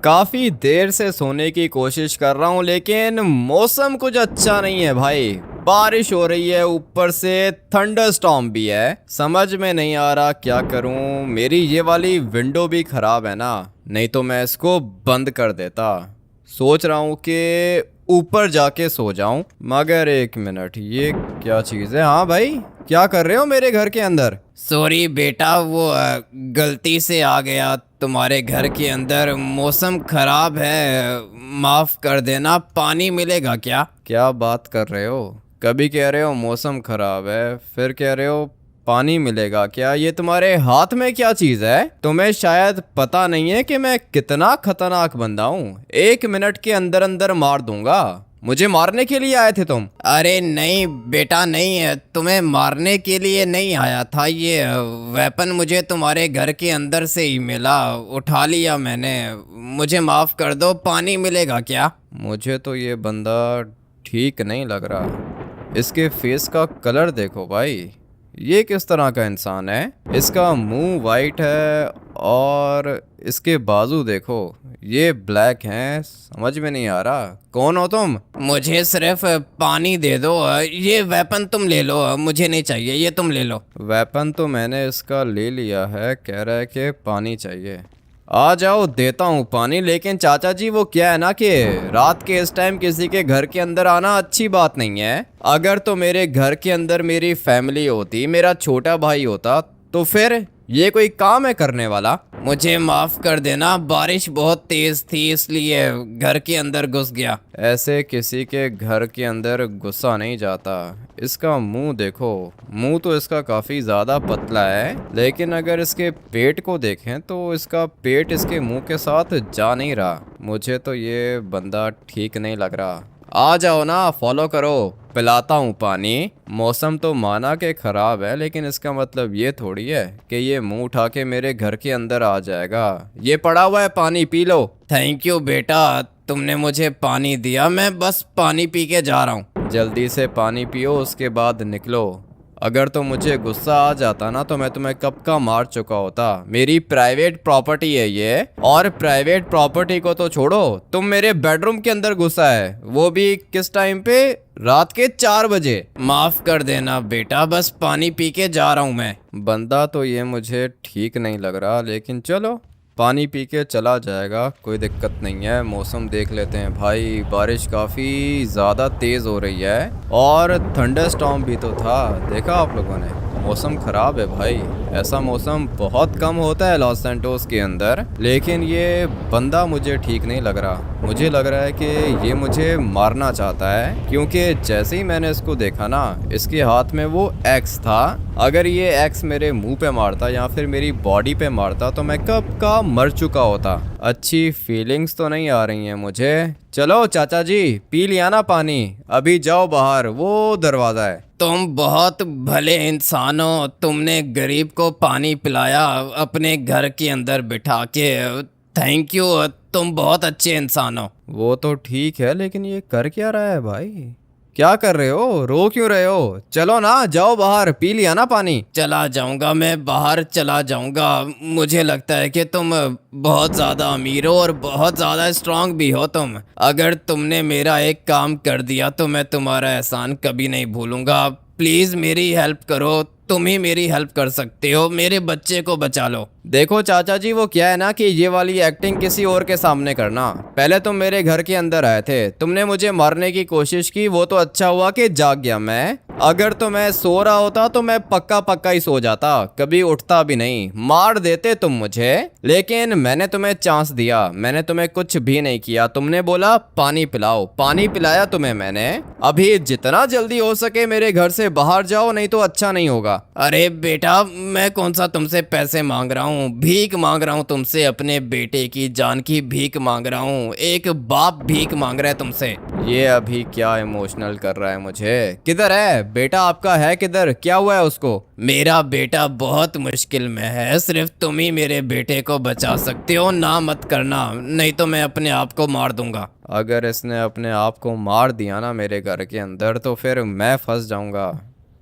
काफी देर से सोने की कोशिश कर रहा हूँ लेकिन मौसम कुछ अच्छा नहीं है भाई। बारिश हो रही है, ऊपर से थंडरस्टॉर्म भी है। समझ में नहीं आ रहा क्या करूँ। मेरी ये वाली विंडो भी खराब है ना, नहीं तो मैं इसको बंद कर देता। सोच रहा हूँ कि ऊपर जाके सो जाऊं, मगर एक मिनट, ये क्या चीज़ है? हाँ भाई, क्या कर रहे हो मेरे घर के अंदर? सॉरी बेटा, वो गलती से आ गया तुम्हारे घर के अंदर। मौसम खराब है, माफ कर देना। पानी मिलेगा क्या? क्या बात कर रहे हो? कभी कह रहे हो मौसम खराब है, फिर कह रहे हो पानी मिलेगा क्या? ये तुम्हारे हाथ में क्या चीज है? तुम्हें शायद पता नहीं है कि मैं कितना खतरनाक बंदा हूँ। 1 मिनट के अंदर अंदर मार दूंगा। मुझे मारने के लिए आए थे तुम? अरे नहीं बेटा, नहीं, तुम्हें मारने के लिए नहीं आया था। ये वेपन मुझे तुम्हारे घर के अंदर से ही मिला, उठा लिया मैंने। मुझे माफ कर दो। पानी मिलेगा क्या? मुझे तो ये बंदा ठीक नहीं लग रहा। इसके फेस का कलर देखो भाई, ये किस तरह का इंसान है? इसका मुंह वाइट है और इसके बाजू देखो, ये ब्लैक हैं। समझ में नहीं आ रहा, कौन हो तुम? मुझे सिर्फ पानी दे दो। ये वेपन तुम ले लो, मुझे नहीं चाहिए, ये तुम ले लो। वेपन तो मैंने इसका ले लिया है, कह रहा है कि पानी चाहिए। आ जाओ, देता हूँ पानी। लेकिन चाचा जी, वो क्या है ना कि रात के इस टाइम किसी के घर के अंदर आना अच्छी बात नहीं है। अगर तो मेरे घर के अंदर मेरी फैमिली होती, मेरा छोटा भाई होता, तो फिर ये कोई काम है करने वाला? मुझे माफ कर देना, बारिश बहुत तेज थी इसलिए घर के अंदर घुस गया। ऐसे किसी के घर के अंदर गुस्सा नहीं जाता। इसका मुंह देखो, मुंह तो इसका काफी ज्यादा पतला है, लेकिन अगर इसके पेट को देखें तो इसका पेट इसके मुंह के साथ जा नहीं रहा। मुझे तो ये बंदा ठीक नहीं लग रहा। आ जाओ ना, फॉलो करो, पिलाता हूँ पानी। मौसम तो माना के खराब है, लेकिन इसका मतलब ये थोड़ी है कि ये मुंह उठा के मेरे घर के अंदर आ जाएगा। ये पड़ा हुआ है, पानी पी लो। थैंक यू बेटा, तुमने मुझे पानी दिया। मैं बस पानी पी के जा रहा हूँ। जल्दी से पानी पियो, उसके बाद निकलो। अगर तो मुझे गुस्सा आ जाता ना तो मैं तुम्हें कब का मार चुका होता। मेरी प्राइवेट प्रॉपर्टी है ये, और प्राइवेट प्रॉपर्टी को तो छोड़ो, तुम मेरे बेडरूम के अंदर घुसा है, वो भी किस टाइम पे? रात के 4 बजे। माफ कर देना बेटा, बस पानी पी के जा रहा हूँ मैं। बंदा तो ये मुझे ठीक नहीं लग रहा, लेकिन चलो, पानी पी के चला जाएगा, कोई दिक्कत नहीं है। मौसम देख लेते हैं भाई, बारिश काफ़ी ज़्यादा तेज़ हो रही है और थंडरस्टॉर्म भी तो था। देखा आप लोगों ने? मौसम ख़राब है भाई। ऐसा मौसम बहुत कम होता है लॉस सैंटोस के अंदर, लेकिन ये बंदा मुझे ठीक नहीं लग रहा। मुझे लग रहा है कि ये मुझे मारना चाहता है, क्योंकि जैसे ही मैंने इसको देखा ना, इसके हाथ में वो एक्स था। अगर ये एक्स मेरे मुंह पे मारता या फिर मेरी बॉडी पे मारता तो मैं कब का मर चुका होता। अच्छी फीलिंग्स तो नहीं आ रही हैं मुझे। चलो चाचा जी, पी लिया ना पानी? अभी जाओ बाहर, वो दरवाज़ा है। तुम बहुत भले इंसान हो, तुमने गरीब को पानी पिलाया अपने घर के अंदर बिठा के। थैंक यू, तुम बहुत अच्छे इंसान हो। वो तो ठीक है, लेकिन ये कर क्या रहा है भाई? क्या कर रहे हो? रो क्यों रहे हो? चलो ना, जाओ बाहर, पी लिया ना पानी? चला जाऊंगा, मैं बाहर चला जाऊंगा। मुझे लगता है कि तुम बहुत ज़्यादा अमीर हो और बहुत ज़्यादा स्ट्रांग भी हो तुम। अगर तुमने मेरा एक काम कर दिया तो मैं तुम्हारा एहसान कभी नहीं भूलूंगा। प्लीज़ मेरी हेल्प करो, तुम ही मेरी हेल्प कर सकते हो। मेरे बच्चे को बचा लो। देखो चाचा जी, वो क्या है ना कि ये वाली एक्टिंग किसी और के सामने करना। पहले तुम मेरे घर के अंदर आए थे, तुमने मुझे मारने की कोशिश की, वो तो अच्छा हुआ कि जाग गया मैं। अगर तो मैं सो रहा होता तो मैं पक्का पक्का ही सो जाता, कभी उठता भी नहीं। मार देते तुम मुझे, लेकिन मैंने तुम्हें चांस दिया, मैंने तुम्हें कुछ भी नहीं किया। तुमने बोला पानी पिलाओ, पानी पिलाया तुम्हें मैंने। अभी जितना जल्दी हो सके मेरे घर से बाहर जाओ, नहीं तो अच्छा नहीं होगा। अरे बेटा, मैं कौन सा तुमसे पैसे मांग रहा हूँ, भीख मांग रहा हूँ तुमसे। अपने बेटे की जान की भीख मांग रहा हूँ। एक बाप भीख मांग रहा है तुमसे। ये अभी क्या इमोशनल कर रहा है मुझे? किधर है बेटा आपका? है किधर? क्या हुआ है उसको? मेरा बेटा बहुत मुश्किल में है, सिर्फ तुम ही मेरे बेटे को बचा सकते हो। ना मत करना, नहीं तो मैं अपने आप को मार दूंगा। अगर इसने अपने आप को मार दिया ना मेरे घर के अंदर, तो फिर मैं फंस जाऊंगा।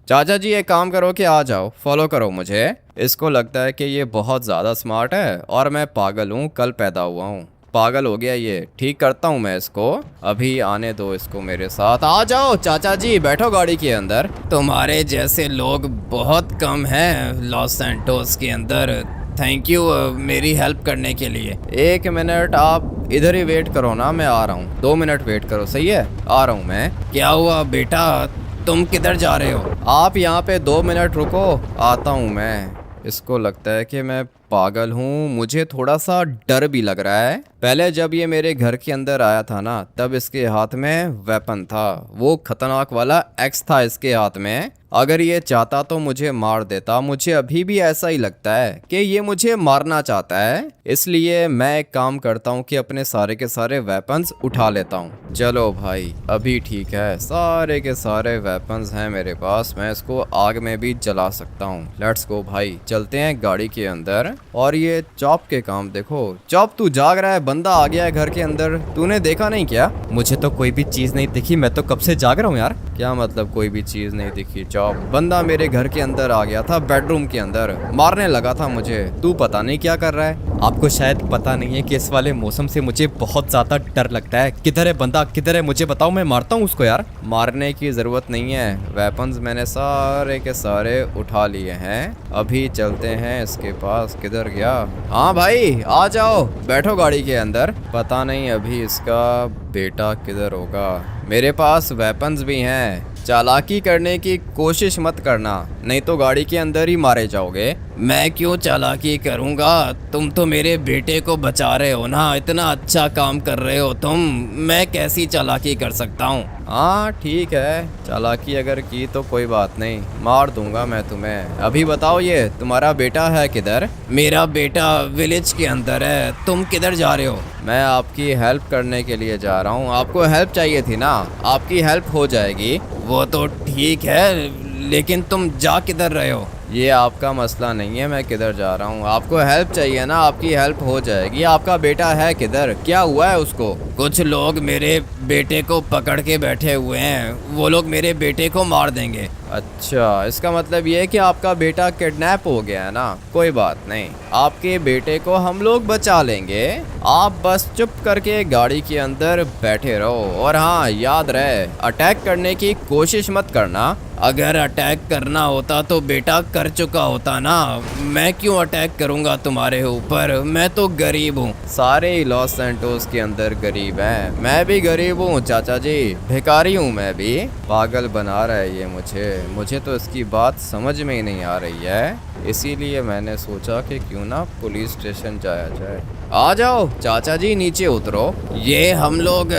चाचा जी, एक काम करो कि आ जाओ, फॉलो करो मुझे। इसको लगता है कि ये बहुत ज़्यादा स्मार्ट है और मैं पागल हूँ, कल पैदा हुआ हूँ। पागल हो गया ये। ठीक करता हूँ मैं इसको, अभी आने दो इसको मेरे साथ। आ जाओ चाचा जी, बैठो गाड़ी के अंदर। तुम्हारे जैसे लोग बहुत कम हैं लॉस सैंटोस के अंदर। थैंक यू मेरी हेल्प करने के लिए। 1 मिनट आप इधर ही वेट करो ना, मैं आ रहा हूँ। 2 मिनट वेट करो, सही है, आ रहा हूँ मैं। क्या हुआ बेटा, तुम किधर जा रहे हो? आप यहाँ पे 2 मिनट रुको, आता हूँ मैं। इसको लगता है कि मैं पागल हूँ, मुझे थोड़ा सा डर भी लग रहा है। पहले जब ये मेरे घर के अंदर आया था ना, तब इसके हाथ में वेपन था, वो खतरनाक वाला एक्स था इसके हाथ में। अगर ये चाहता तो मुझे मार देता। मुझे अभी भी ऐसा ही लगता है कि ये मुझे मारना चाहता है। इसलिए मैं एक काम करता हूँ कि अपने सारे के सारे वेपन्स उठा लेता हूँ। चलो भाई, अभी ठीक है, सारे के सारे वेपन्स हैं मेरे पास, मैं इसको आग में भी जला सकता हूँ। लेट्स गो भाई, चलते हैं गाड़ी के अंदर। और ये चॉप के काम देखो। चॉप तू जाग रहा है, बंदा आ गया है घर के अंदर, तूने देखा नहीं क्या? मुझे तो कोई भी चीज नहीं दिखी, मैं तो कब से जाग रहा हूँ यार। क्या मतलब कोई भी चीज नहीं दिखी चॉप? बंदा मेरे घर के अंदर आ गया था, बेडरूम के अंदर मारने लगा था मुझे। तू पता नहीं क्या कर रहा है। आपको शायद पता नहीं है कि इस वाले मौसम से मुझे बहुत ज्यादा डर लगता है। किधर है बंदा, किधर है, मुझे बताओ, मैं मारता हूँ उसको यार। मारने की जरूरत नहीं है, वेपन्स मैंने सारे के सारे उठा लिए हैं। अभी चलते हैं इसके पास। किधर गया? हाँ भाई आ जाओ, बैठो गाड़ी के अंदर। पता नहीं अभी इसका बेटा किधर होगा। मेरे पास वेपन्स भी हैं, चालाकी करने की कोशिश मत करना, नहीं तो गाड़ी के अंदर ही मारे जाओगे। मैं क्यों चालाकी करूंगा, तुम तो मेरे बेटे को बचा रहे हो ना, इतना अच्छा काम कर रहे हो तुम, मैं कैसी चालाकी कर सकता हूँ? हाँ ठीक है, चालाकी अगर की तो कोई बात नहीं, मार दूंगा मैं तुम्हें। अभी बताओ ये तुम्हारा बेटा है किधर? मेरा बेटा विलेज के अंदर है। तुम किधर जा रहे हो? मैं आपकी हेल्प करने के लिए जा रहा हूँ। आपको हेल्प चाहिए थी ना, आपकी हेल्प हो जाएगी। वो तो ठीक है, लेकिन तुम जा किधर रहे हो? ये आपका मसला नहीं है मैं किधर जा रहा हूँ। आपको हेल्प चाहिए ना, आपकी हेल्प हो जाएगी। आपका बेटा है किधर, क्या हुआ है उसको? कुछ लोग मेरे बेटे को पकड़ के बैठे हुए हैं, वो लोग मेरे बेटे को मार देंगे। अच्छा, इसका मतलब ये है कि आपका बेटा किडनैप हो गया है ना। कोई बात नहीं, आपके बेटे को हम लोग बचा लेंगे। आप बस चुप करके गाड़ी के अंदर बैठे रहो। और हाँ, याद रहे, अटैक करने की कोशिश मत करना। अगर अटैक करना होता तो बेटा कर चुका होता ना, मैं क्यों अटैक करूंगा तुम्हारे ऊपर, मैं तो गरीब हूँ। सारे ही लॉस सैंटोस के अंदर गरीब हैं, मैं भी गरीब हूँ चाचा जी, भिखारी हूँ मैं भी। पागल बना रहा है ये मुझे तो इसकी बात समझ में ही नहीं आ रही है। इसीलिए मैंने सोचा कि क्यों ना पुलिस स्टेशन जाया जाए। आ जाओ चाचा जी, नीचे उतरो। ये हम लोग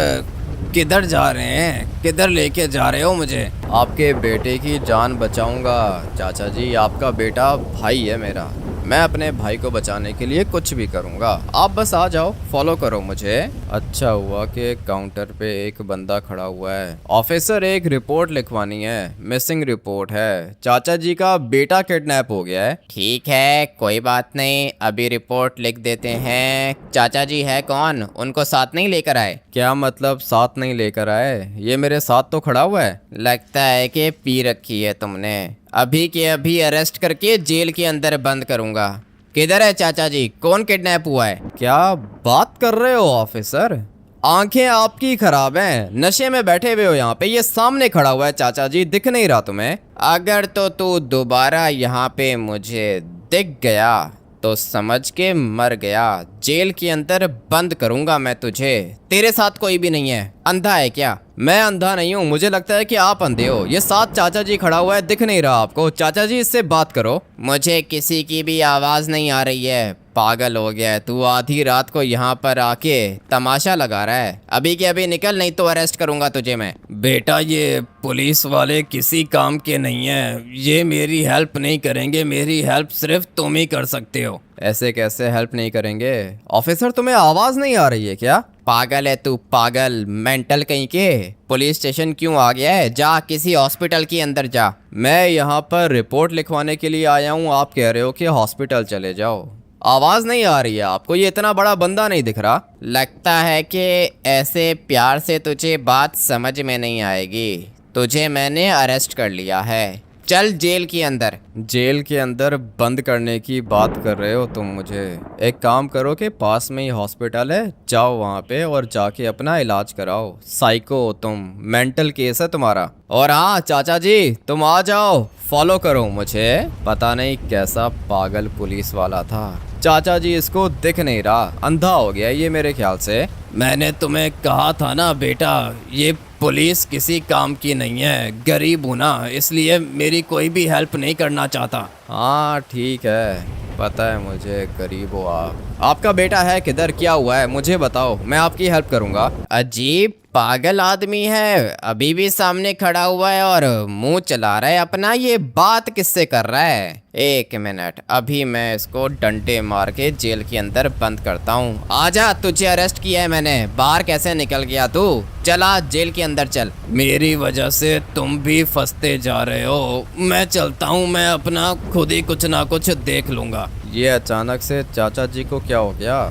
किधर जा रहे हैं, किधर लेके जा रहे हो मुझे? आपके बेटे की जान बचाऊंगा चाचा जी, आपका बेटा भाई है मेरा, मैं अपने भाई को बचाने के लिए कुछ भी करूंगा। आप बस आ जाओ, फॉलो करो मुझे। अच्छा हुआ कि काउंटर पे एक बंदा खड़ा हुआ है। ऑफिसर, एक रिपोर्ट लिखवानी है, मिसिंग रिपोर्ट है, चाचा जी का बेटा किडनैप हो गया है। ठीक है, कोई बात नहीं, अभी रिपोर्ट लिख देते हैं। चाचा जी है कौन, उनको साथ नहीं लेकर आए? क्या मतलब साथ नहीं लेकर आए? ये मेरे साथ तो खड़ा हुआ है। लगता है कि पी रखी है तुमने, अभी के अभी अरेस्ट करके जेल के अंदर बंद करूंगा। किधर है चाचा जी, कौन किडनैप हुआ है? क्या बात कर रहे हो ऑफिसर, आंखें आपकी खराब हैं, नशे में बैठे हुए हो यहाँ पे, ये सामने खड़ा हुआ है चाचा जी, दिख नहीं रहा तुम्हें? अगर तो तू दोबारा यहाँ पे मुझे दिख गया तो समझ के मर गया, जेल के अंदर बंद करूंगा मैं तुझे। तेरे साथ कोई भी नहीं है, अंधा है क्या? मैं अंधा नहीं हूँ, मुझे लगता है कि आप अंधे हो। ये साथ चाचा जी खड़ा हुआ है, दिख नहीं रहा आपको? चाचा जी इससे बात करो। मुझे किसी की भी आवाज नहीं आ रही है। पागल हो गया है तू, आधी रात को यहाँ पर आके तमाशा लगा रहा है। अभी के अभी निकल, नहीं तो अरेस्ट करूंगा तुझे मैं। बेटा, ये पुलिस वाले किसी काम के नहीं है, ये मेरी हेल्प नहीं करेंगे, मेरी हेल्प सिर्फ तुम ही कर सकते हो। ऐसे कैसे हेल्प नहीं करेंगे ऑफिसर, तुम्हें आवाज नहीं आ रही है क्या? पागल है तू, पागल, मेंटल कहीं के। पुलिस स्टेशन क्यों आ गया है, जा किसी हॉस्पिटल के अंदर जा। मैं यहाँ पर रिपोर्ट लिखवाने के लिए आया हूँ, आप कह रहे हो कि हॉस्पिटल चले जाओ। आवाज नहीं आ रही है आपको? ये इतना बड़ा बंदा नहीं दिख रहा? लगता है कि ऐसे प्यार से तुझे बात समझ में नहीं आएगी। तुझे मैंने अरेस्ट कर लिया है, चल जेल के अंदर। जेल के अंदर बंद करने की बात कर रहे हो तुम मुझे? एक काम करो कि पास में ही हॉस्पिटल है, जाओ वहाँ पे और जाके अपना इलाज कराओ। साइको हो तुम, मेंटल केस है तुम्हारा। और हाँ चाचा जी, तुम आ जाओ, फॉलो करो मुझे। पता नहीं कैसा पागल पुलिस वाला था। चाचा जी इसको दिख नहीं रहा, अंधा हो गया ये मेरे ख्याल से। मैंने तुम्हें कहा था ना बेटा, ये पुलिस किसी काम की नहीं है, गरीब हूँ ना, इसलिए मेरी कोई भी हेल्प नहीं करना चाहता। हाँ ठीक है, पता है मुझे, गरीब हो आप। आपका बेटा है किधर, क्या हुआ है मुझे बताओ, मैं आपकी हेल्प करूँगा। अजीब पागल आदमी है, अभी भी सामने खड़ा हुआ है और मुंह चला रहा है अपना। ये बात किससे कर रहा है? एक मिनट, अभी मैं इसको डंडे मार के जेल के अंदर बंद करता हूँ। आजा, तुझे अरेस्ट किया है मैंने, बाहर कैसे निकल गया तू? चला जेल के अंदर चल। मेरी वजह से तुम भी फंसते जा रहे हो, मैं चलता हूँ, मैं अपना खुद ही कुछ ना कुछ देख लूंगा। ये अचानक से चाचा जी को क्या हो गया,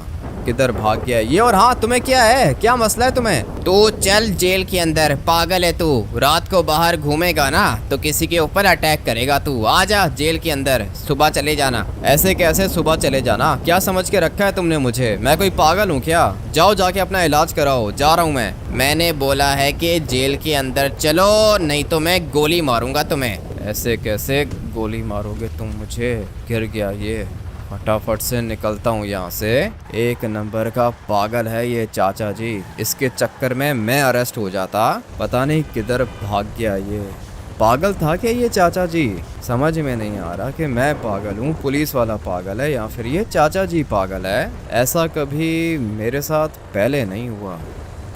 किधर भाग गया ये? और हाँ, तुम्हें क्या है, क्या मसला है तुम्हें? तू चल जेल के अंदर, पागल है तू। रात को बाहर घूमेगा ना तो किसी के ऊपर अटैक करेगा तू। आजा जेल के अंदर, सुबह चले जाना। ऐसे कैसे सुबह चले जाना, क्या समझ के रखा है तुमने मुझे? मैं कोई पागल हूँ क्या? जाओ जाके अपना इलाज कराओ, जा रहा हूँ मैं। मैंने बोला है कि जेल के अंदर चलो, नहीं तो मैं गोली मारूंगा तुम्हें। ऐसे कैसे गोली मारोगे तुम मुझे? गिर गया ये, फटाफट से निकलता हूँ यहाँ से। एक नंबर का पागल है ये चाचा जी, इसके चक्कर में मैं अरेस्ट हो जाता। पता नहीं किधर भाग गया ये। पागल था क्या ये चाचा जी? समझ में नहीं आ रहा कि मैं पागल हूँ, पुलिस वाला पागल है, या फिर ये चाचा जी पागल है। ऐसा कभी मेरे साथ पहले नहीं हुआ।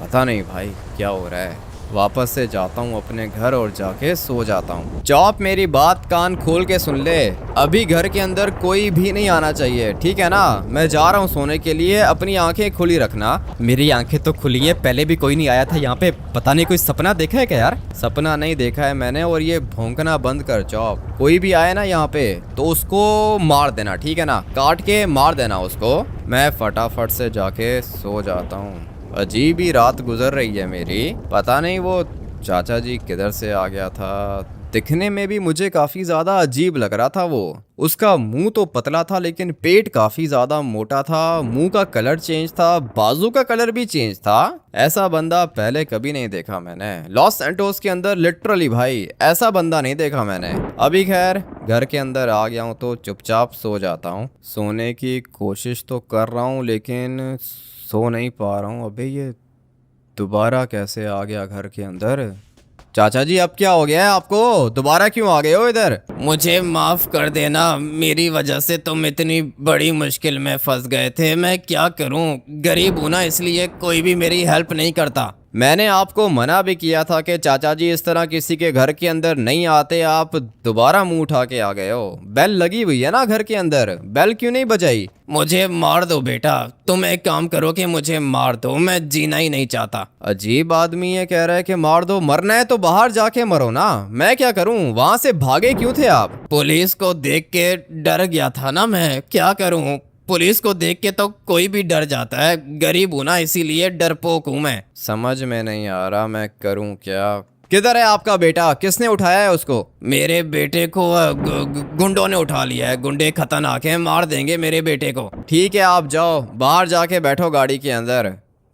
पता नहीं भाई क्या हो रहा है। वापस से जाता हूँ अपने घर और जाके सो जाता हूँ। चौप, मेरी बात कान खोल के सुन ले, अभी घर के अंदर कोई भी नहीं आना चाहिए, ठीक है ना? मैं जा रहा हूँ सोने के लिए, अपनी आंखें खुली रखना। मेरी आंखें तो खुली हैं, पहले भी कोई नहीं आया था यहाँ पे। पता नहीं कोई सपना देखा है क्या यार? सपना नहीं देखा है मैंने, और ये भौंकना बंद कर चौप। कोई भी आए ना यहाँ पे तो उसको मार देना, ठीक है ना? काट के मार देना उसको। मैं फटाफट से जाके सो जाता हूँ। अजीब ही रात गुजर रही है मेरी। पता नहीं वो चाचा जी किधर से आ गया था। दिखने में भी मुझे काफी ज्यादा अजीब लग रहा था वो। उसका मुंह तो पतला था लेकिन पेट काफी ज्यादा मोटा था। मुंह का कलर चेंज था, बाजू का कलर भी चेंज था। ऐसा बंदा पहले कभी नहीं देखा मैंने। लॉस सैंटोस के अंदर लिटरली भाई ऐसा बंदा नहीं देखा मैंने। अभी खैर घर के अंदर आ गया हूँ तो चुपचाप सो जाता हूँ। सोने की कोशिश तो कर रहा हूँ लेकिन सो नहीं पा रहा हूँ। अबे ये दोबारा कैसे आ गया घर के अंदर? चाचा जी अब क्या हो गया है आपको? दोबारा क्यों आ गए हो इधर? मुझे माफ कर देना, मेरी वजह से तुम इतनी बड़ी मुश्किल में फंस गए थे। मैं क्या करूं, गरीब हूं ना, इसलिए कोई भी मेरी हेल्प नहीं करता। मैंने आपको मना भी किया था कि चाचा जी इस तरह किसी के घर के अंदर नहीं आते, आप दोबारा मुंह उठा के आ गए हो। बेल लगी हुई है ना घर के अंदर, बेल क्यों नहीं बजाई? मुझे मार दो बेटा, तुम एक काम करो कि मुझे मार दो, मैं जीना ही नहीं चाहता। अजीब आदमी है, कह रहा है कि मार दो। मरना है तो बाहर जाके मरो ना, मैं क्या करूं? वहां से भागे क्यों थे आप? पुलिस को देख के डर गया था ना मैं, क्या करूं? पुलिस को देख के तो कोई भी डर जाता है, गरीब हूं ना इसीलिए डरपोक हूं मैं। समझ में नहीं आ रहा मैं करूं क्या। किधर है आपका बेटा? किसने उठाया है उसको? मेरे बेटे को गुंडों ने उठा लिया है। गुंडे खतरनाक हैं, मार देंगे मेरे बेटे को। ठीक है आप जाओ, बाहर जाके बैठो गाड़ी के अंदर,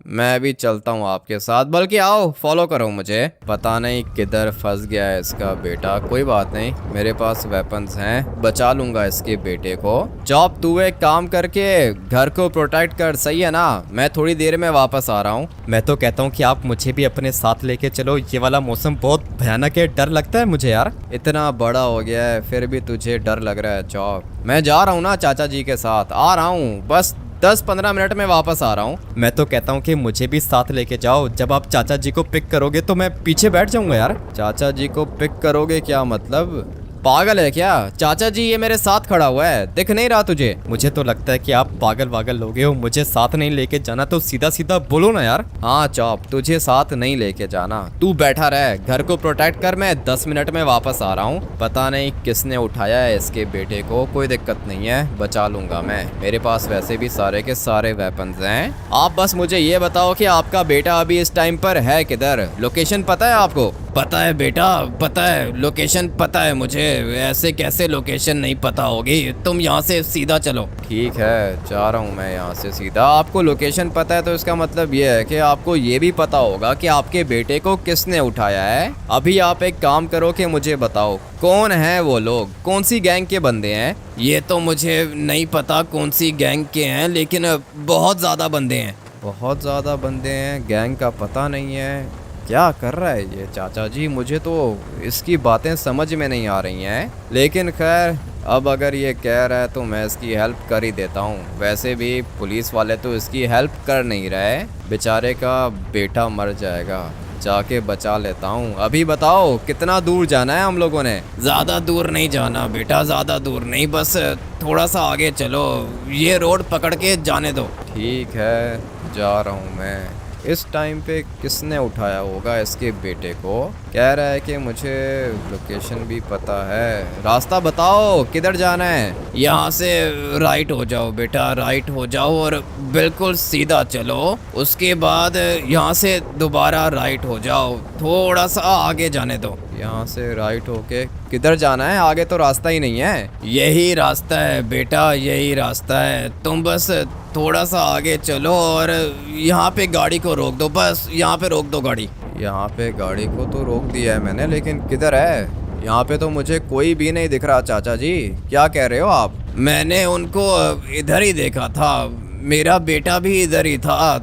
मैं भी चलता हूँ आपके साथ। बल्कि आओ फॉलो करो मुझे। पता नहीं किधर फंस गया है इसका बेटा। कोई बात नहीं, मेरे पास वेपन्स हैं, बचा लूंगा इसके बेटे को। चॉप तू एक काम करके घर को प्रोटेक्ट कर, सही है ना? मैं थोड़ी देर में वापस आ रहा हूँ। मैं तो कहता हूँ कि आप मुझे भी अपने साथ लेके चलो, ये वाला मौसम बहुत भयानक है, डर लगता है मुझे यार। इतना बड़ा हो गया है फिर भी तुझे डर लग रहा है चॉप? मैं जा रहा हूँ ना चाचा जी के साथ, आ रहा हूँ, बस 10-15 मिनट में वापस आ रहा हूँ। मैं तो कहता हूँ कि मुझे भी साथ लेके जाओ। जब आप चाचा जी को पिक करोगे तो मैं पीछे बैठ जाऊंगा यार। चाचा जी को पिक करोगे क्या मतलब? पागल है क्या? चाचा जी ये मेरे साथ खड़ा हुआ है, दिख नहीं रहा तुझे? मुझे तो लगता है कि आप पागल वागल लोगे हो। मुझे साथ नहीं लेके जाना तो सीधा सीधा बोलो ना यार। हाँ चॉप, तुझे साथ नहीं लेके जाना, तू बैठा रह, घर को प्रोटेक्ट कर, मैं 10 मिनट में वापस आ रहा हूँ। पता नहीं किसने उठाया है इसके बेटे को, कोई दिक्कत नहीं है, बचा लूंगा मैं। मेरे पास वैसे भी सारे के सारे वेपन्स हैं। आप बस मुझे ये बताओ कि आपका बेटा अभी इस टाइम पर है किधर? लोकेशन पता है आपको? पता है बेटा, पता है लोकेशन, पता है मुझे। ऐसे कैसे लोकेशन नहीं पता होगी? तुम यहाँ से सीधा चलो। ठीक है, जा रहा हूँ मैं यहाँ से सीधा। आपको लोकेशन पता है तो इसका मतलब ये है कि आपको ये भी पता होगा कि आपके बेटे को किसने उठाया है। अभी आप एक काम करो कि मुझे बताओ कौन है वो लोग, कौन सी गैंग के बंदे हैं? ये तो मुझे नहीं पता कौन सी गैंग के हैं, लेकिन बहुत ज़्यादा बंदे हैं। बहुत ज़्यादा बंदे हैं, गैंग का पता नहीं है। क्या कर रहा है ये चाचा जी? मुझे तो इसकी बातें समझ में नहीं आ रही हैं, लेकिन खैर अब अगर ये कह रहा है तो मैं इसकी हेल्प कर ही देता हूँ। वैसे भी पुलिस वाले तो इसकी हेल्प कर नहीं रहे, बेचारे का बेटा मर जाएगा, जाके बचा लेता हूँ। अभी बताओ कितना दूर जाना है हम लोगों ने? ज़्यादा दूर नहीं जाना बेटा, ज़्यादा दूर नहीं, बस थोड़ा सा आगे चलो, ये रोड पकड़ के जाने दो। ठीक है, जा रहा हूँ मैं। इस टाइम पे किसने उठाया होगा इसके बेटे को? कह रहा है कि मुझे लोकेशन भी पता है। रास्ता बताओ, किधर जाना है? यहाँ से राइट हो जाओ बेटा, राइट हो जाओ और बिल्कुल सीधा चलो। उसके बाद यहाँ से दोबारा राइट हो जाओ, थोड़ा सा आगे जाने दो। यहाँ से राइट होके किधर जाना है? आगे तो रास्ता ही नहीं है। यही रास्ता है बेटा, यही रास्ता है। तुम बस थोड़ा सा आगे चलो और यहाँ पे गाड़ी को रोक दो, बस यहाँ पे रोक दो गाड़ी। यहाँ पे गाड़ी को तो रोक दिया है मैंने, लेकिन किधर है? यहाँ पे तो मुझे कोई भी नहीं दिख रहा चाचा जी। क्या कह रहे हो आप? मैंने उनको इधर ही देखा था, मेरा बेटा भी इधर ही था।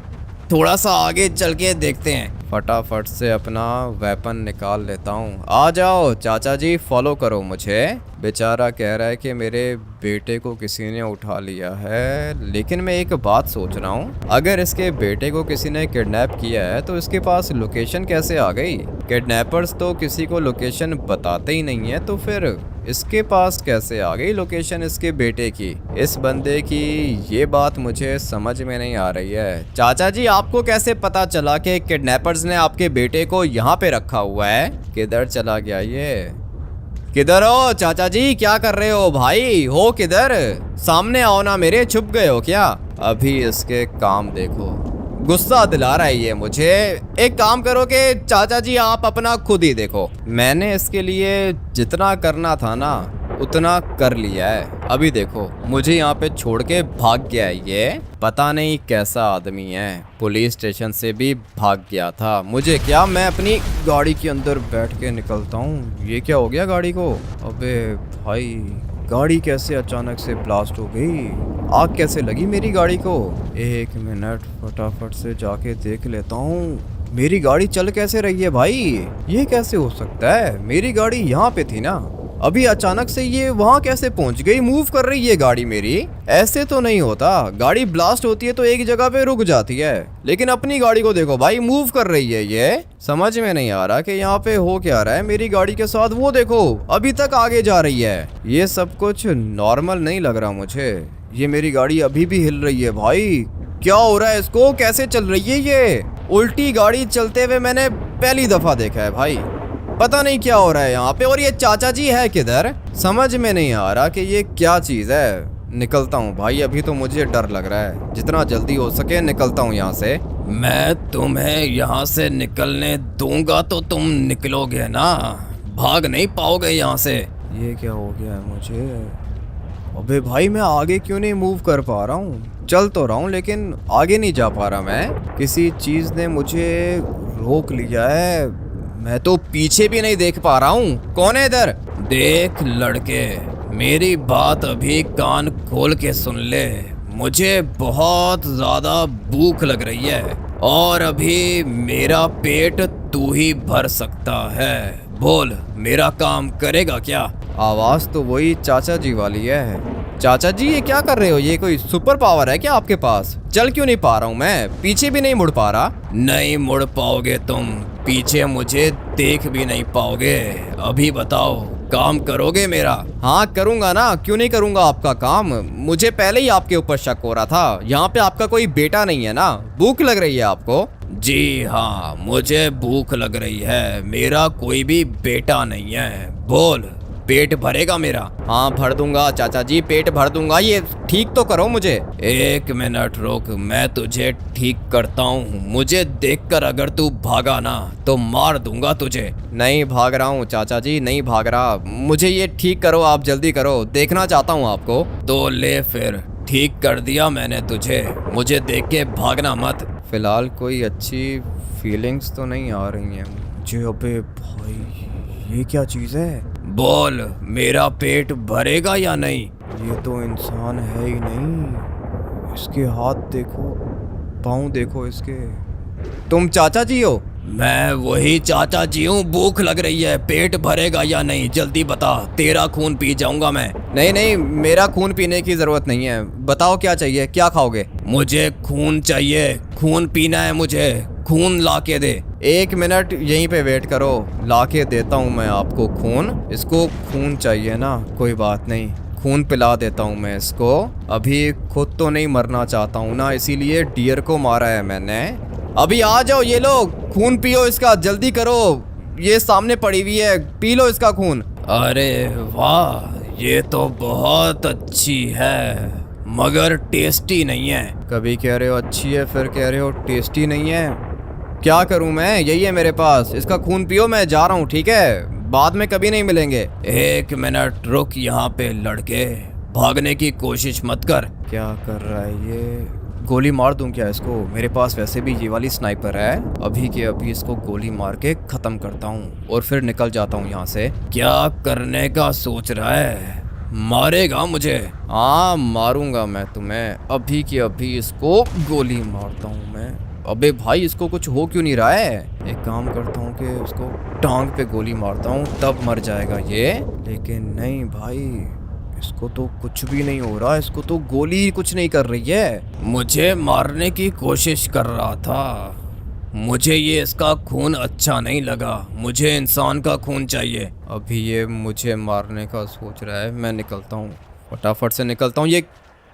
थोड़ा सा आगे चल के देखते हैं। फटाफट से अपना वेपन निकाल लेता हूँ। आ जाओ चाचा जी, फॉलो करो मुझे। बेचारा कह रहा है कि मेरे बेटे को किसी ने उठा लिया है, लेकिन मैं एक बात सोच रहा हूँ, अगर इसके बेटे को किसी ने किडनैप किया है तो इसके पास लोकेशन कैसे आ गई? किडनैपर्स तो किसी को लोकेशन बताते ही नहीं है, तो फिर इसके पास कैसे आ गई लोकेशन इसके बेटे की, इस बंदे की? ये बात मुझे समझ में नहीं आ रही है। चाचा जी, आपको कैसे पता चला कि किडनैपर्स ने आपके बेटे को यहाँ पे रखा हुआ है? किधर चला गया ये? किधर हो चाचा जी? क्या कर रहे हो भाई? हो किधर? सामने आओ ना मेरे, छुप गए हो क्या? अभी इसके काम देखो, गुस्सा दिला रहा है ये मुझे। एक काम करो कि चाचा जी आप अपना खुद ही देखो। मैंने इसके लिए जितना करना था ना उतना कर लिया है। अभी देखो, मुझे यहाँ पे छोड़ के भाग गया है ये। पता नहीं कैसा आदमी है, पुलिस स्टेशन से भी भाग गया था। मुझे क्या, मैं अपनी गाड़ी के अंदर बैठ के निकलता हूँ। ये क्या हो गया गाड़ी को? अबे भाई, गाड़ी कैसे अचानक से ब्लास्ट हो गई? आग कैसे लगी मेरी गाड़ी को? एक मिनट, फटाफट से जाके देख लेता हूँ मेरी गाड़ी चल कैसे रही है भाई। ये कैसे हो सकता है? मेरी गाड़ी यहाँ पे थी ना, अभी अचानक से ये वहाँ कैसे पहुँच गई? मूव कर रही है गाड़ी मेरी, ऐसे तो नहीं होता। गाड़ी ब्लास्ट होती है तो एक जगह पे रुक जाती है, लेकिन अपनी गाड़ी को देखो भाई, मूव कर रही है। ये समझ में नहीं आ रहा कि यहाँ पे हो क्या रहा है मेरी गाड़ी के साथ। वो देखो, अभी तक आगे जा रही है। ये सब कुछ नॉर्मल नहीं लग रहा मुझे। ये मेरी गाड़ी अभी भी हिल रही है भाई, क्या हो रहा है इसको? कैसे चल रही है ये? उल्टी गाड़ी चलते हुए मैंने पहली दफा देखा है भाई। पता नहीं क्या हो रहा है यहाँ पे। और ये चाचा जी है किधर? समझ में नहीं आ रहा कि ये क्या चीज़ है। निकलता हूँ भाई, अभी तो मुझे डर लग रहा है। जितना जल्दी हो सके निकलता हूँ यहाँ से। मैं तुम्हें यहाँ से निकलने दूंगा तो तुम निकलोगे ना, भाग नहीं पाओगे यहाँ से। ये क्या हो गया है मुझे? अबे भाई, मैं आगे क्यों नहीं मूव कर पा रहा हूँ? चल तो रहा हूँ लेकिन आगे नहीं जा पा रहा मैं। किसी चीज़ ने मुझे रोक लिया है, मैं तो पीछे भी नहीं देख पा रहा हूँ। कौन है इधर? देख लड़के, मेरी बात अभी कान खोल के सुन ले। मुझे बहुत ज़्यादा भूख लग रही है और अभी मेरा पेट तू ही भर सकता है। बोल, मेरा काम करेगा क्या? आवाज़ तो वही चाचा जी वाली है। चाचा जी, ये क्या कर रहे हो? ये कोई सुपर पावर है क्या आपके पास? चल क्यों नहीं पा रहा हूँ मैं, पीछे भी नहीं मुड़ पा रहा। नहीं मुड़ पाओगे तुम, पीछे मुझे देख भी नहीं पाओगे। अभी बताओ, काम करोगे मेरा? हाँ करूँगा ना, क्यों नहीं करूँगा आपका काम। मुझे पहले ही आपके ऊपर शक हो रहा था। यहाँ पे आपका कोई बेटा नहीं है ना? भूख लग रही है आपको? जी हाँ, मुझे भूख लग रही है। मेरा कोई भी बेटा नहीं है। बोल, पेट भरेगा मेरा? हाँ भर दूंगा चाचा जी, पेट भर दूंगा। ये ठीक तो करो मुझे। 1 मिनट रुक, मैं तुझे ठीक करता हूँ। मुझे देखकर अगर तू भागा ना तो मार दूंगा तुझे। नहीं भाग रहा हूँ चाचा जी, नहीं भाग रहा। मुझे ये ठीक करो, आप जल्दी करो, देखना चाहता हूँ आपको। तो ले फिर, ठीक कर दिया मैंने तुझे, मुझे देख के भागना मत। फिलहाल कोई अच्छी फीलिंग्स तो नहीं आ रही हैं मुझे। अबे भाई ये क्या चीज़ है? बोल, मेरा पेट भरेगा या नहीं? ये तो इंसान है ही नहीं। इसके हाथ देखो, पाँव देखो इसके। तुम चाचा जी हो? मैं वही चाचा जी हूँ। भूख लग रही है, पेट भरेगा या नहीं जल्दी बता, तेरा खून पी जाऊंगा मैं। नहीं नहीं, मेरा खून पीने की ज़रूरत नहीं है। बताओ क्या चाहिए, क्या खाओगे? मुझे खून चाहिए, खून पीना है मुझे, खून ला के दे। 1 मिनट यहीं पे वेट करो, लाके देता हूँ मैं आपको खून। इसको खून चाहिए ना, कोई बात नहीं, खून पिला देता हूँ मैं इसको। अभी खुद तो नहीं मरना चाहता हूँ ना, इसीलिए डियर को मारा है मैंने। अभी आ जाओ, ये लो खून पियो इसका, जल्दी करो। ये सामने पड़ी हुई है, पी लो इसका खून। अरे वाह, ये तो बहुत अच्छी है मगर टेस्टी नहीं है। कभी कह रहे हो अच्छी है, फिर कह रहे हो टेस्टी नहीं है। क्या करूं मैं, यही है मेरे पास। इसका खून पियो, मैं जा रहा हूं, ठीक है? बाद में कभी नहीं मिलेंगे। 1 मिनट रुक यहाँ पे लड़के, भागने की कोशिश मत कर। क्या कर रहा है ये? गोली मार दूं क्या इसको? मेरे पास वैसे भी ये वाली स्नाइपर है। अभी के अभी इसको गोली मार के ख़त्म करता हूँ और फिर निकल जाता हूँ यहाँ से। क्या करने का सोच रहा है? मारेगा मुझे? हाँ मारूंगा मैं तुम्हें। अभी के अभी इसको गोली मारता हूँ मैं। अबे भाई, इसको कुछ हो क्यों नहीं रहा है? एक काम करता हूँ कि उसको टांग पे गोली मारता हूँ, तब मर जाएगा ये। लेकिन नहीं भाई, इसको तो कुछ भी नहीं हो रहा, इसको तो गोली कुछ नहीं कर रही है। मुझे मारने की कोशिश कर रहा था। मुझे ये इसका खून अच्छा नहीं लगा, मुझे इंसान का खून चाहिए। अभी ये मुझे मारने का सोच रहा है, मैं निकलता हूँ, फटाफट से निकलता हूँ। ये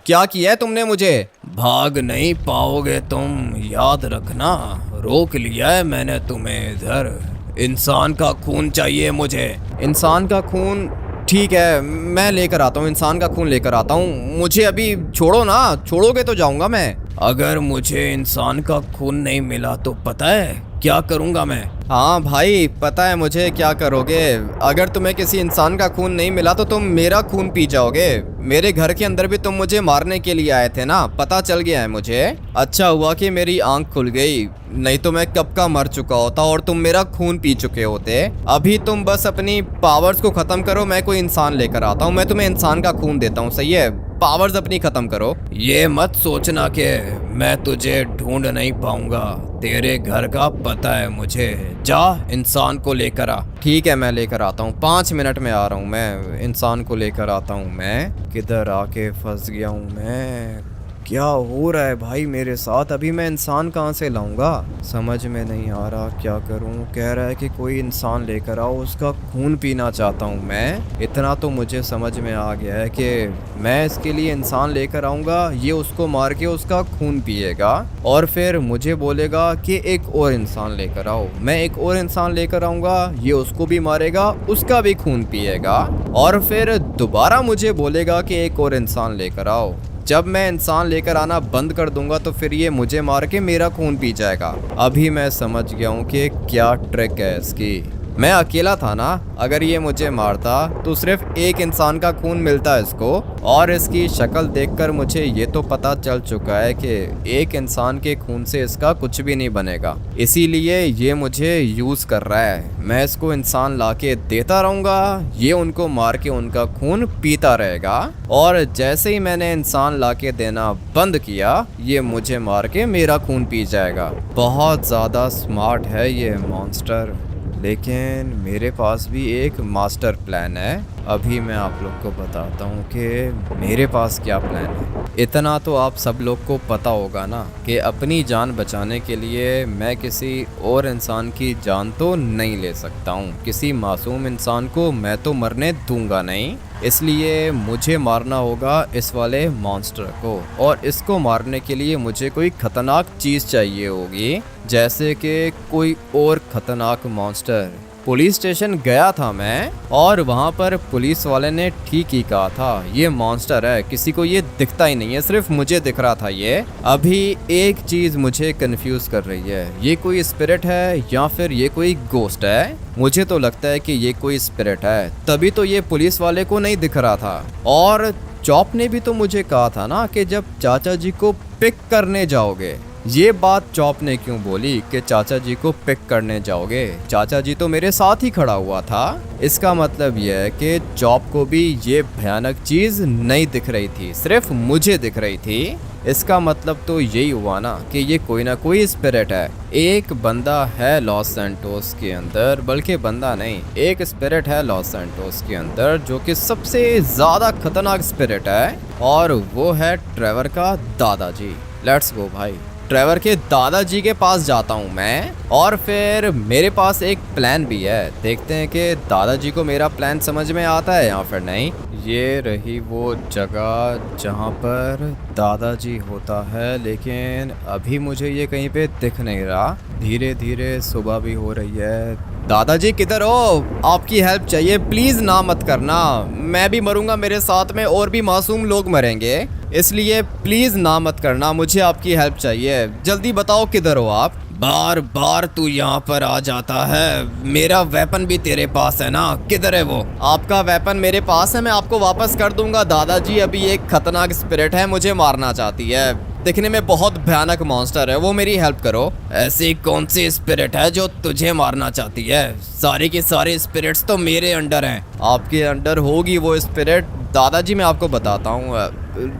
क्या किया है तुमने मुझे? भाग नहीं पाओगे तुम, याद रखना। रोक लिया है मैंने तुम्हें इधर। इंसान का खून चाहिए मुझे। इंसान का खून? ठीक है, मैं लेकर आता हूँ, इंसान का खून लेकर आता हूँ। मुझे अभी छोड़ो ना, छोड़ोगे तो जाऊंगा मैं। अगर मुझे इंसान का खून नहीं मिला तो पता है क्या करूंगा मैं? हाँ भाई, पता है मुझे क्या करोगे। अगर तुम्हें किसी इंसान का खून नहीं मिला तो तुम मेरा खून पी जाओगे। मेरे घर के अंदर भी तुम मुझे मारने के लिए आए थे ना, पता चल गया है मुझे। अच्छा हुआ कि मेरी आंख खुल गई, नहीं तो मैं कब का मर चुका होता और तुम मेरा खून पी चुके होते। अभी तुम बस अपनी पावर्स को खत्म करो, मैं कोई इंसान लेकर आता हूँ, मैं तुम्हें इंसान का खून देता हूँ, सही है? पावर्स अपनी खत्म करो। ये मत सोचना कि मैं तुझे ढूंढ नहीं पाऊंगा, तेरे घर का पता है मुझे। जा इंसान को लेकर आ। ठीक है, मैं लेकर आता हूँ, 5 मिनट में आ रहा हूँ मैं। इंसान को लेकर आता हूँ मैं। किधर आके फंस गया हूँ मैं? क्या हो रहा है भाई मेरे साथ? अभी मैं इंसान कहाँ से लाऊंगा? समझ में नहीं आ रहा क्या करूँ। कह रहा है कि कोई इंसान लेकर आओ, उसका खून पीना चाहता हूँ मैं। इतना तो मुझे समझ में आ गया है कि मैं इसके लिए इंसान लेकर आऊँगा, ये उसको मार के उसका खून पिएगा और फिर मुझे बोलेगा कि एक और इंसान लेकर आओ। मैं एक और इंसान लेकर आऊँगा, ये उसको भी मारेगा, उसका भी खून पिएगा और फिर दोबारा मुझे बोलेगा कि एक और इंसान लेकर आओ। जब मैं इंसान लेकर आना बंद कर दूंगा तो फिर ये मुझे मार के मेरा खून पी जाएगा। अभी मैं समझ गया हूँ कि क्या ट्रिक है इसकी। मैं अकेला था ना, अगर ये मुझे मारता तो सिर्फ एक इंसान का खून मिलता है इसको, और इसकी शक्ल देखकर मुझे ये तो पता चल चुका है कि एक इंसान के खून से इसका कुछ भी नहीं बनेगा, इसीलिए ये मुझे यूज़ कर रहा है। मैं इसको इंसान लाके देता रहूँगा, ये उनको मार के उनका खून पीता रहेगा, और जैसे ही मैंने इंसान लाके देना बंद किया, ये मुझे मार के मेरा खून पी जाएगा। बहुत ज़्यादा स्मार्ट है ये मॉन्स्टर, लेकिन मेरे पास भी एक मास्टर प्लान है। अभी मैं आप लोग को बताता हूँ कि मेरे पास क्या प्लान है। इतना तो आप सब लोग को पता होगा ना कि अपनी जान बचाने के लिए मैं किसी और इंसान की जान तो नहीं ले सकता हूँ। किसी मासूम इंसान को मैं तो मरने दूंगा नहीं, इसलिए मुझे मारना होगा इस वाले मॉन्स्टर को, और इसको मारने के लिए मुझे कोई खतरनाक चीज़ चाहिए होगी, जैसे कि कोई और खतरनाक मॉन्स्टर। पुलिस स्टेशन गया था मैं, और वहाँ पर पुलिस वाले ने ठीक ही कहा था, ये मॉन्स्टर है, किसी को ये दिखता ही नहीं है, सिर्फ मुझे दिख रहा था ये। अभी एक चीज मुझे कंफ्यूज कर रही है, ये कोई स्पिरिट है या फिर ये कोई गोस्ट है? मुझे तो लगता है कि ये कोई स्पिरिट है, तभी तो ये पुलिस वाले को नहीं दिख रहा था। और चॉप ने भी तो मुझे कहा था ना कि जब चाचा जी को पिक करने जाओगे, ये बात चॉप ने क्यों बोली कि चाचा जी को पिक करने जाओगे? चाचा जी तो मेरे साथ ही खड़ा हुआ था। इसका मतलब यह है कि चॉप को भी ये भयानक चीज नहीं दिख रही थी, सिर्फ मुझे दिख रही थी। इसका मतलब तो यही हुआ ना कि ये कोई ना कोई स्पिरिट है। एक बंदा है लॉस सैंटोस के अंदर, बल्कि बंदा नहीं, एक स्पिरिट है लॉस सैंटोस के अंदर जो कि सबसे ज्यादा खतरनाक स्पिरिट है, और वो है ट्रेवर का दादाजी। लेट्स गो भाई, ट्रेवर के दादाजी के पास जाता हूँ मैं, और फिर मेरे पास एक प्लान भी है। देखते हैं कि दादाजी को मेरा प्लान समझ में आता है या फिर नहीं। ये रही वो जगह जहाँ पर दादाजी होता है, लेकिन अभी मुझे ये कहीं पे दिख नहीं रहा। धीरे धीरे सुबह भी हो रही है। दादाजी किधर हो? आपकी हेल्प चाहिए, प्लीज ना मत करना, मैं भी मरूंगा, मेरे साथ में और भी मासूम लोग मरेंगे, इसलिए प्लीज ना मत करना, मुझे आपकी हेल्प चाहिए, जल्दी बताओ किधर हो आप? बार बार तू यहाँ पर आ जाता है, मेरा वेपन भी तेरे पास है ना, किधर है वो? आपका वेपन मेरे पास है, मैं आपको वापस कर दूंगा दादाजी। अभी एक खतरनाक स्पिरिट है, मुझे मारना चाहती है, दिखने में बहुत भयानक मॉन्स्टर है, वो मेरी हेल्प करो। ऐसी कौन सी स्पिरिट है जो तुझे मारना चाहती है? सारी की सारी स्पिरिट्स तो मेरे अंडर हैं। आपके अंडर होगी वो स्पिरिट दादाजी, मैं आपको बताता हूँ।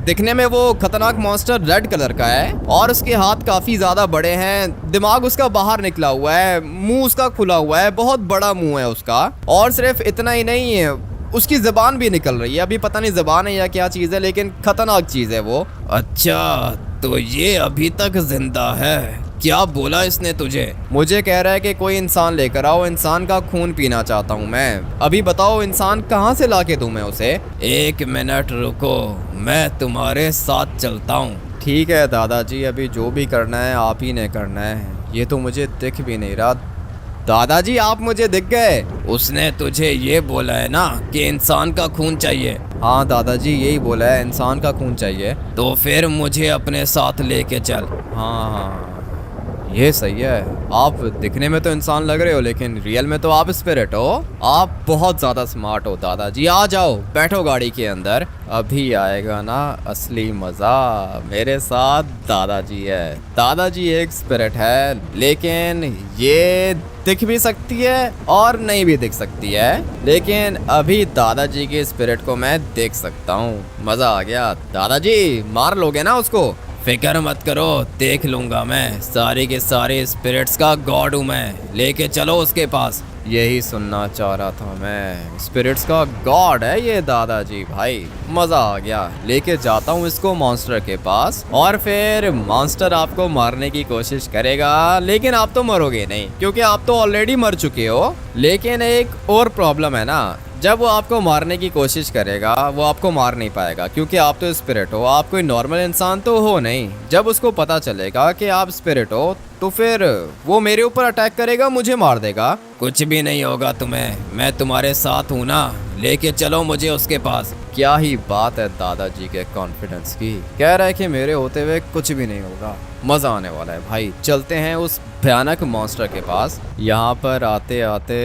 दिखने में वो खतरनाक मॉन्स्टर रेड कलर का है, और उसके हाथ काफी ज्यादा बड़े हैं, दिमाग उसका बाहर निकला हुआ है, मुंह उसका खुला हुआ है, बहुत बड़ा मुंह है उसका, और सिर्फ इतना ही नहीं है, उसकी जबान भी निकल रही है। अभी पता नहीं जबान है या क्या चीज है, लेकिन खतरनाक चीज है वो। अच्छा, तो ये अभी तक जिंदा है? क्या बोला इसने तुझे? मुझे कह रहा है कि कोई इंसान लेकर आओ, इंसान का खून पीना चाहता हूँ मैं। अभी बताओ इंसान कहाँ से लाके दूं मैं उसे? 1 मिनट रुको, मैं तुम्हारे साथ चलता हूँ। ठीक है दादाजी, अभी जो भी करना है आप ही ने करना है, ये तो मुझे दिख भी नहीं रहा। दादाजी आप मुझे दिख गए। उसने तुझे ये बोला है ना कि इंसान का खून चाहिए? हाँ दादाजी, यही बोला है, इंसान का खून चाहिए। तो फिर मुझे अपने साथ लेके चल। हाँ, ये सही है। आप दिखने में तो इंसान लग रहे हो, लेकिन रियल में तो आप स्पिरिट हो। आप बहुत ज़्यादा स्मार्ट हो दादाजी। आ जाओ, बैठो गाड़ी के अंदर, अभी आएगा ना असली मज़ा। मेरे साथ दादाजी है। दादाजी एक स्पिरिट है, लेकिन ये दिख भी सकती है और नहीं भी दिख सकती है, लेकिन अभी दादाजी के स्पिरिट को मैं देख सकता हूँ। मज़ा आ गया। दादाजी मार लोगे ना उसको? फिक्र मत करो, देख लूंगा मैं। सारे के सारे स्पिरिट्स का गॉड हूँ मैं, लेके चलो उसके पास। यही सुनना चाह रहा था मैं, स्पिरिट्स का गॉड है ये दादाजी भाई। मजा आ गया, लेके जाता हूँ इसको मॉन्स्टर के पास, और फिर मॉन्स्टर आपको मारने की कोशिश करेगा, लेकिन आप तो मरोगे नहीं क्योंकि आप तो ऑलरेडी मर चुके हो। लेकिन एक और प्रॉब्लम है ना, जब वो आपको मारने की कोशिश करेगा वो आपको मार नहीं पाएगा, क्योंकि आप तो स्पिरिट हो, आप कोई नॉर्मल इंसान तो हो नहीं। जब उसको पता चलेगा कि आप स्पिरिट हो तो फिर वो मेरे ऊपर अटैक करेगा, मुझे मार देगा। कुछ भी नहीं होगा तुम्हें, मैं तुम्हारे साथ हूँ ना, लेके चलो मुझे उसके पास। क्या ही बात है दादाजी के कॉन्फिडेंस की, कह रहा है कि मेरे होते हुए कुछ भी नहीं होगा। मजा आने वाला है भाई। चलते हैं उस भयानक मॉन्स्टर के पास। यहाँ पर आते आते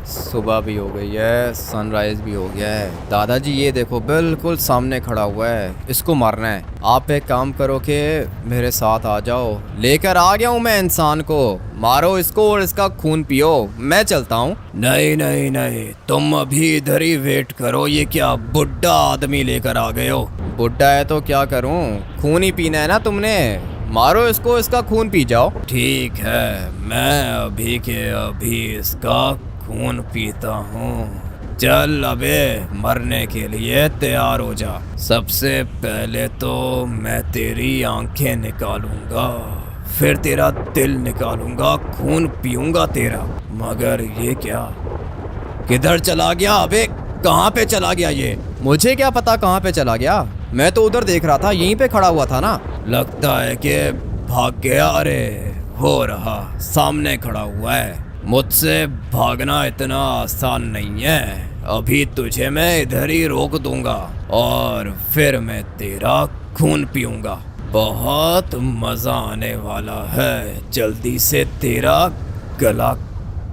सुबह भी हो गई है, सनराइज भी हो गया है। दादाजी ये देखो, बिल्कुल सामने खड़ा हुआ है, इसको मारना है। आप एक काम करो कि मेरे साथ आ जाओ, लेकर आ गया हूँ मैं इंसान को, मारो इसको और इसका खून पियो, मैं चलता हूँ। नहीं नहीं नहीं, तुम अभी इधर ही वेट करो। ये क्या बुढ़ा आदमी लेकर आ गए हो? बुढ़ा है तो क्या करूँ, खून ही पीना है ना तुमने, मारो इसको, इसका खून पी जाओ। ठीक है, मैं अभी के अभी इसका खून पीता हूँ। चल अबे, मरने के लिए तैयार हो जा। सबसे पहले तो मैं तेरी आंखें निकालूंगा, फिर तेरा दिल निकालूंगा, खून पीऊंगा तेरा। मगर ये क्या, किधर चला गया? अबे कहाँ पे चला गया ये? मुझे क्या पता कहाँ पे चला गया, मैं तो उधर देख रहा था, यहीं पे खड़ा हुआ था ना। लगता है कि भाग गया। अरे हो रहा, सामने खड़ा हुआ है। मुझसे भागना इतना आसान नहीं है। अभी तुझे मैं इधर ही रोक दूंगा और फिर मैं तेरा खून पीऊंगा। बहुत मजा आने वाला है। जल्दी से तेरा गला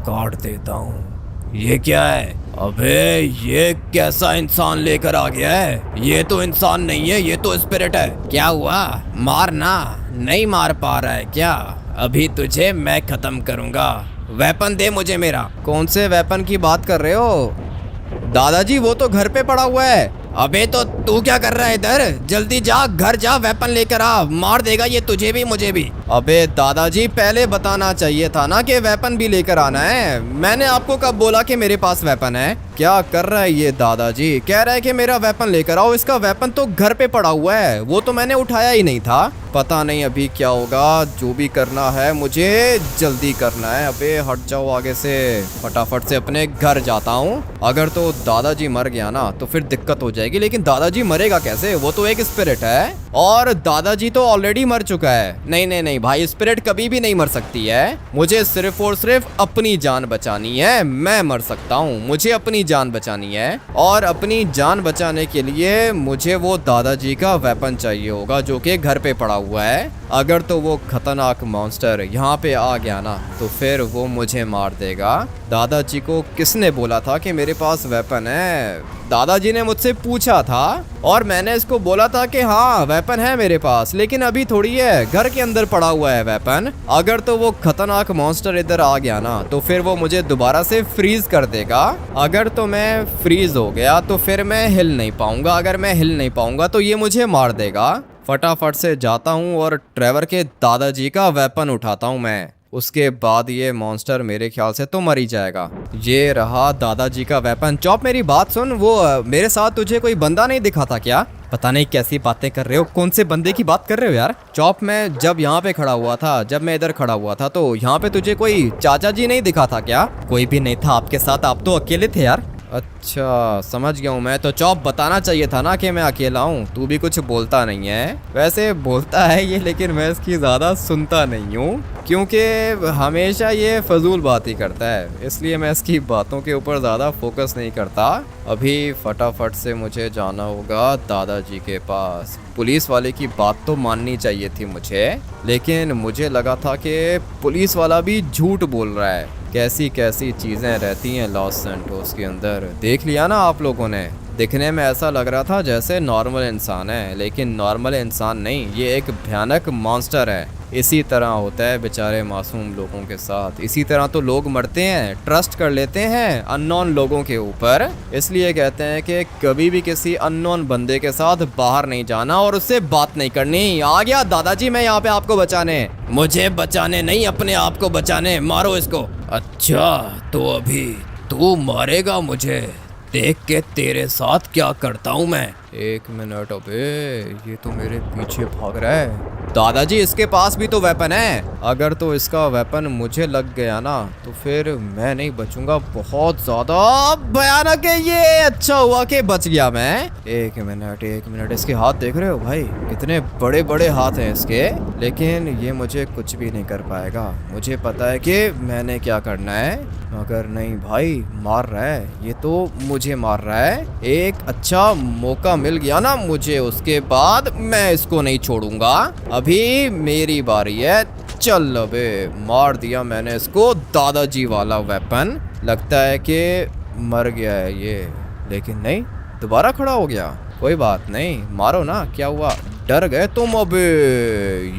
काट देता हूँ। ये क्या है? अबे ये कैसा इंसान लेकर आ गया है? ये तो इंसान नहीं है, ये तो स्पिरिट है। क्या हुआ? मारना नहीं मार पा रहा है क्या? अभी तुझे मैं खत्म करूंगा। वेपन दे मुझे मेरा। कौन से वेपन की बात कर रहे हो दादाजी? वो तो घर पे पड़ा हुआ है। अबे तो तू क्या कर रहा है इधर? जल्दी जा, घर जा, वेपन लेकर आ। मार देगा ये तुझे भी मुझे भी। अबे दादाजी पहले बताना चाहिए था ना कि वेपन भी लेकर आना है। मैंने आपको कब बोला कि मेरे पास वेपन है? क्या कर रहा है ये दादाजी? कह रहा है कि मेरा वेपन लेकर आओ। इसका वेपन तो घर पे पड़ा हुआ है, वो तो मैंने उठाया ही नहीं था। पता नहीं अभी क्या होगा। जो भी करना है मुझे जल्दी करना है। अबे हट जाओ आगे से, फटाफट से अपने घर जाता हूँ। अगर तो दादाजी मर गया ना तो फिर दिक्कत हो जाएगी। लेकिन दादाजी मरेगा कैसे? वो तो एक स्पिरिट है और दादाजी तो ऑलरेडी मर चुका है। नहीं नहीं नहीं भाई, स्पिरिट कभी भी नहीं मर सकती है। मुझे सिर्फ और सिर्फ अपनी जान बचानी है। मैं मर सकता हूँ, मुझे अपनी जान बचानी है और अपनी जान बचाने के लिए मुझे वो दादाजी का वेपन चाहिए होगा जो कि घर पे पड़ा हुआ है। अगर तो वो खतरनाक मॉन्स्टर यहाँ पे आ गया ना तो फिर वो मुझे मार देगा। दादाजी को किसने बोला था कि मेरे पास वेपन है? दादाजी ने मुझसे पूछा था और मैंने इसको बोला था कि हाँ वेपन है मेरे पास, लेकिन अभी थोड़ी है, घर के अंदर पड़ा हुआ है वेपन। अगर तो वो खतरनाक मॉन्स्टर इधर आ गया ना तो फिर वो मुझे दोबारा से फ्रीज कर देगा। अगर तो मैं फ्रीज हो गया तो फिर मैं हिल नहीं पाऊंगा। अगर मैं हिल नहीं पाऊंगा तो ये मुझे मार देगा। फटाफट से जाता हूँ और ट्रेवर के दादाजी का वेपन उठाता हूँ मैं। उसके बाद ये मॉन्स्टर मेरे ख्याल से तो मर ही जाएगा। ये रहा दादाजी का वेपन। चॉप मेरी बात सुन, वो मेरे साथ तुझे कोई बंदा नहीं दिखा था क्या? पता नहीं कैसी बातें कर रहे हो, कौन से बंदे की बात कर रहे हो यार? चॉप मैं जब यहाँ पे खड़ा हुआ था, जब मैं इधर खड़ा हुआ था तो यहाँ पे तुझे कोई चाचा जी नहीं दिखा था क्या? कोई भी नहीं था आपके साथ, आप तो अकेले थे यार। अच्छा समझ गया हूँ मैं। तो चॉप बताना चाहिए था ना कि मैं अकेला हूँ। तू भी कुछ बोलता नहीं है। वैसे बोलता है ये, लेकिन मैं इसकी ज़्यादा सुनता नहीं हूँ क्योंकि हमेशा ये फजूल बात ही करता है, इसलिए मैं इसकी बातों के ऊपर ज़्यादा फोकस नहीं करता। अभी फटाफट से मुझे जाना होगा दादाजी के पास। पुलिस वाले की बात तो माननी चाहिए थी मुझे, लेकिन मुझे लगा था कि पुलिस वाला भी झूठ बोल रहा है। कैसी कैसी चीज़ें रहती हैं लॉस सैंटोस के अंदर, देख लिया ना आप लोगों ने। दिखने में ऐसा लग रहा था जैसे नॉर्मल इंसान है, लेकिन नॉर्मल इंसान नहीं, ये एक भयानक मॉन्स्टर है। इसी तरह होता है बेचारे मासूम लोगों के साथ। इसी तरह तो लोग मरते हैं, ट्रस्ट कर लेते हैं अननोन लोगों के ऊपर। इसलिए कहते हैं कि कभी भी किसी अननोन बंदे के साथ बाहर नहीं जाना और उससे बात नहीं करनी। आ गया दादाजी मैं यहाँ पे आपको बचाने। मुझे बचाने नहीं, अपने आप को बचाने। मारो इसको। अच्छा तो अभी तू मारेगा मुझे? देख के तेरे साथ क्या करता हूँ मैं। एक मिनट, अबे ये तो मेरे पीछे भाग रहा है। दादाजी इसके पास भी तो वेपन है। अगर तो इसका वेपन मुझे लग गया ना तो फिर मैं नहीं बचूंगा। बहुत ज्यादा भयानक है ये। अच्छा हुआ कि बच गया मैं। एक मिनट, इसके हाथ देख रहे हो भाई? कितने बड़े बड़े हाथ हैं इसके। लेकिन ये मुझे कुछ भी नहीं कर पाएगा। मुझे पता है कि मैंने क्या करना है। मगर नहीं भाई, मार रहा है ये तो, मुझे मार रहा है। एक अच्छा मौका मिल गया ना मुझे, उसके बाद मैं इसको नहीं छोड़ूंगा। अभी मेरी बारी है। चल अबे, मार दिया मैंने इसको। दादाजी वाला वेपन। लगता है कि मर गया है ये, लेकिन नहीं, दोबारा खड़ा हो गया। कोई बात नहीं, मारो ना, क्या हुआ? डर गए तुम? अबे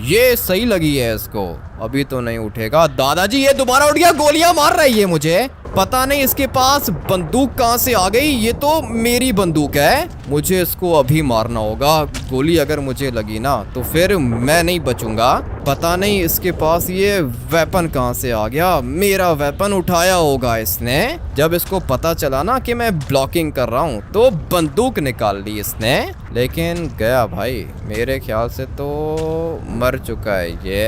ये सही लगी है इसको। अभी तो नहीं उठेगा। दादाजी ये दोबारा उठ गया, गोलियां मार रही है मुझे। पता नहीं इसके पास बंदूक कहाँ से आ गई। ये तो मेरी बंदूक है, मुझे इसको अभी मारना होगा। गोली अगर मुझे लगी ना तो फिर मैं नहीं बचूंगा। पता नहीं इसके पास ये वेपन कहाँ से आ गया। मेरा वेपन उठाया होगा इसने। जब इसको पता चला ना कि मैं ब्लॉकिंग कर रहा हूँ तो बंदूक निकाल ली इसने। लेकिन गया भाई, मेरे ख्याल से तो मर चुका है ये।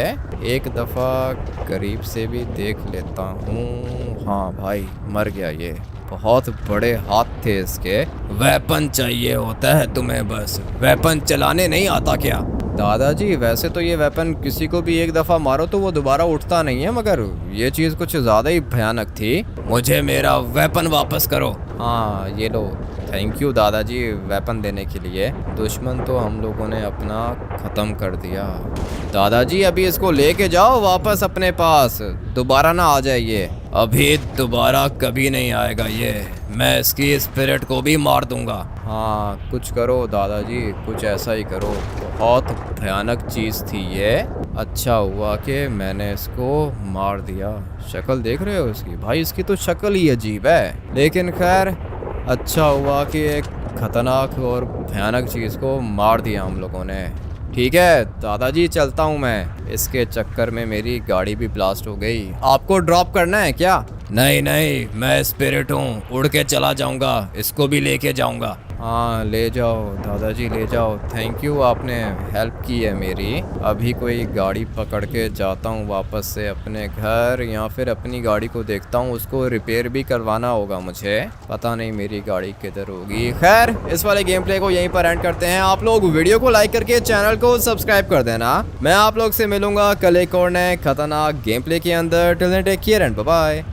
एक दफ़ा करीब से भी देख लेता हूँ। हाँ भाई, मर गया ये। बहुत बड़े हाथ थे इसके। वेपन चाहिए होता है तुम्हें, बस वेपन चलाने नहीं आता क्या? दादाजी वैसे तो ये वेपन किसी को भी एक दफ़ा मारो तो वो दोबारा उठता नहीं है, मगर ये चीज़ कुछ ज़्यादा ही भयानक थी। मुझे मेरा वेपन वापस करो। हाँ ये लो, थैंक यू दादाजी वेपन देने के लिए। दुश्मन तो हम लोगों ने अपना ख़त्म कर दिया। दादाजी अभी इसको लेके जाओ वापस अपने पास, दोबारा ना आ जाए ये। अभी दोबारा कभी नहीं आएगा ये, मैं इसकी स्पिरिट को भी मार दूंगा। हाँ कुछ करो दादाजी, कुछ ऐसा ही करो। बहुत भयानक चीज़ थी ये। अच्छा हुआ कि मैंने इसको मार दिया। शक्ल देख रहे हो इसकी? भाई इसकी तो शक्ल ही अजीब है, लेकिन खैर अच्छा हुआ कि एक खतरनाक और भयानक चीज़ को मार दिया हम लोगों ने। ठीक है दादाजी चलता हूँ मैं, इसके चक्कर में मेरी गाड़ी भी ब्लास्ट हो गई। आपको ड्रॉप करना है क्या? नहीं नहीं, मैं स्पिरिट हूँ, उड़ के चला जाऊंगा, इसको भी लेके जाऊंगा। हाँ ले जाओ दादाजी ले जाओ, थैंक यू आपने हेल्प की है मेरी। अभी कोई गाड़ी पकड़ के जाता हूँ वापस से अपने घर, या फिर अपनी गाड़ी को देखता हूँ, उसको रिपेयर भी करवाना होगा मुझे। पता नहीं मेरी गाड़ी किधर होगी। खैर इस वाले गेम प्ले को यहीं पर एंड करते हैं। आप लोग वीडियो को लाइक करके चैनल को सब्सक्राइब कर देना। मैं आप लोग से मिलूंगा कल एक और नए खतरनाक गेम प्ले के अंदर। Till then take care and bye bye.